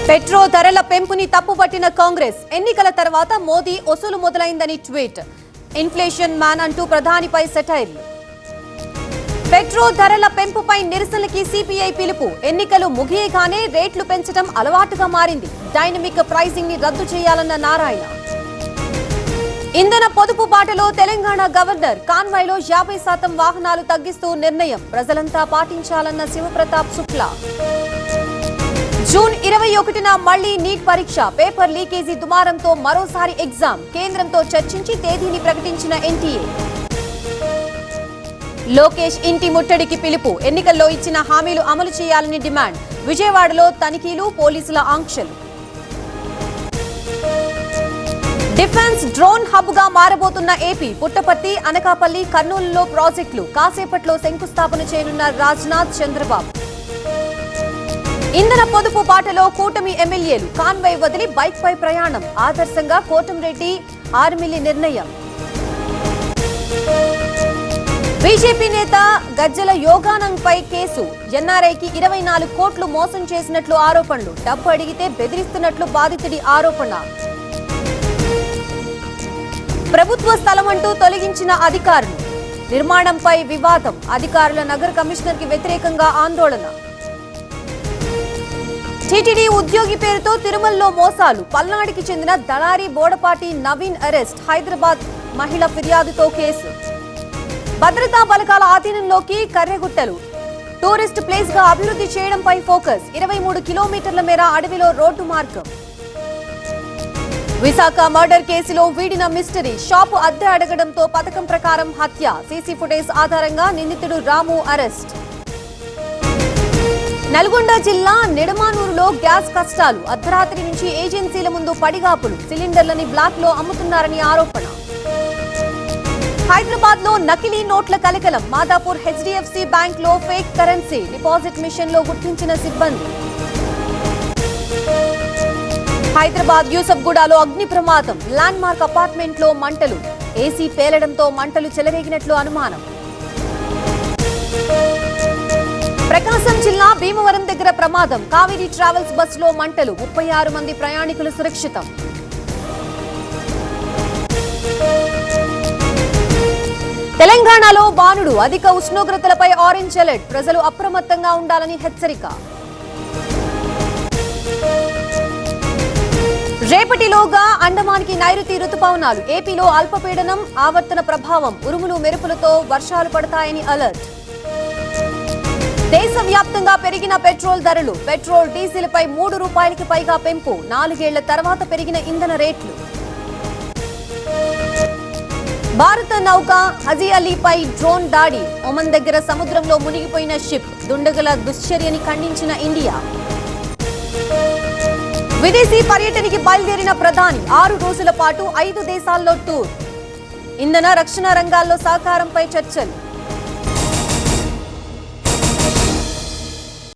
Petrol ధరల పెంపుని తప్పుపట్టిన కాంగ్రెస్ ఎన్నికల తర్వాత మోదీ వసూలు మొదలైందని ట్వీట్. ఇన్ఫ్లేషన్ మ్యాన్ అంటూ ప్రధానిపై సెటైర్లు. పెట్రోల్ ధరల పెంపుపై నిరసనలకి సిపిఐ పిలుపు. ఎన్నికలు ముగియగానే రేట్లు పెంచడం అలవాటుగా మారింది. డైనమిక్ ప్రైసింగ్ ని రద్దు చేయాలన్న నారాయణ. ఇంధన పొదుపు బాటలో తెలంగాణ గవర్నర్. కాన్వాయ్లో 50% వాహనాలు తగ్గిస్తూ నిర్ణయం. ప్రజలంతా పాటించాలన్న శివప్రతాప్ శుక్లా. జూన్ 21న మళ్లీ నీట్ పరీక్ష. పేపర్ లీకేజీ దుమారంతో మరోసారి ఎగ్జామ్. కేంద్రంతో చర్చించి తేదీని ప్రకటించిన ఎన్టీఏ. లోకేష్ ఇంటి ముట్టడికి పిలుపు. ఎన్నికల్లో ఇచ్చిన హామీలు అమలు చేయాలని డిమాండ్. విజయవాడలో తనిఖీలు, పోలీసుల ఆంక్షలు. డిఫెన్స్ డ్రోన్ హబ్ గా మారబోతున్న ఏపీ. పుట్టపర్తి, అనకాపల్లి, కర్నూలులో ప్రాజెక్టులు. కాసేపట్లో శంకుస్థాపన చేయనున్న రాజ్నాథ్, చంద్రబాబు. ఇంధన పొదుపు బాటలో కూటమి ఎమ్మెల్యేలు. కాన్వాయ్ వదిలి బైక్ పై ప్రయాణం. ఆదర్శంగా కోటంరెడ్డి, ఆర్మిల్లి నిర్ణయం. బీజేపీ నేత గజ్జల యోగానంద్ కేసు. ఎన్ఆర్ఐకి 24 కోట్లు మోసం చేసినట్లు ఆరోపణలు. డబ్బు అడిగితే బెదిరిస్తున్నట్లు బాధితుడి ఆరోపణ. ప్రభుత్వ స్థలం అంటూ తొలగించిన అధికారులు. నిర్మాణంపై వివాదం. అధికారుల నగర కమిషనర్ కి వ్యతిరేకంగా ఆందోళన. టీటీడీ ఉద్యోగి పేరుతో తిరుమలలో మోసాలు. పల్నాడుకి చెందిన దళారి బోడపాటి నవీన్ అరెస్ట్. హైదరాబాద్ మహిళ ఫిర్యాదుతో కేసు. భద్రతా బలగాల ఆధీనంలోకి కర్రెగుట్టలు. టూరిస్ట్ ప్లేస్ గా అభివృద్ధి చేయడంపై ఫోకస్. 23 కిలోమీటర్ల మేర అడవిలో రోడ్డు మార్గం. విశాఖ మర్డర్ కేసులో వీడిన మిస్టరీ. షాపు అద్దె అడగడంతో పథకం ప్రకారం హత్య. సీసీ ఫుటేజ్ ఆధారంగా నిందితుడు రాము అరెస్ట్. నల్గొండ జిల్లా నిడమానూరులో గ్యాస్ కష్టాలు. అర్ధరాత్రి నుంచి ఏజెన్సీల ముందు పడిగాపులు. సిలిండర్లని బ్లాక్ లో అమ్ముతున్నారని ఆరోపణ. హైదరాబాద్ లో నకిలీ నోట్ల కలకలం. మాదాపూర్ హెచ్డిఎఫ్సి బ్యాంక్ లో ఫేక్ కరెన్సీ. డిపాజిట్ మిషన్ లో గుర్తించిన సిబ్బంది. హైదరాబాద్ యూసఫ్గూడలో అగ్ని ప్రమాదం. ల్యాండ్ మార్క్ అపార్ట్మెంట్ లో మంటలు. ఏసీ పేలడంతో మంటలు చెలరేగినట్లు అనుమానం. ప్రకాశం జిల్లా భీమవరం దగ్గర ప్రమాదం. కావేరీ ట్రావెల్స్ బస్సులో మంటలు. 36 మంది ప్రయాణికులు సురక్షితం. తెలంగాణలో బాణుడు. అధిక ఉష్ణోగ్రతలపై ఆరెంజ్ అలర్ట్. ప్రజలు అప్రమత్తంగా ఉండాలని హెచ్చరిక. రేపటిలోగా అండమాన్కి నైరుతి రుతుపవనాలు. ఏపీలో అల్పపీడనం ఆవర్తన ప్రభావం. ఉరుములు మెరుపులతో వర్షాలు పడతాయని అలర్ట్. దేశవ్యాప్తంగా పెరిగిన పెట్రోల్ ధరలు. పెట్రోల్, డీజిల్ పై 3 రూపాయలకి పైగా పెంపు. 4 ఏళ్ల తర్వాత పెరిగిన ఇంధన రేట్లు. భారత నౌక హజీ అలీపై డ్రోన్ దాడి. ఒమన్ దగ్గర సముద్రంలో మునిగిపోయిన షిప్. దుండగుల దుశ్చర్యని ఖండించిన ఇండియా. విదేశీ పర్యటనకి బయలుదేరిన ప్రధాని. 6 రోజుల పాటు 5 దేశాల్లో టూర్. ఇంధన, రక్షణ రంగాల్లో సహకారంపై చర్చలు.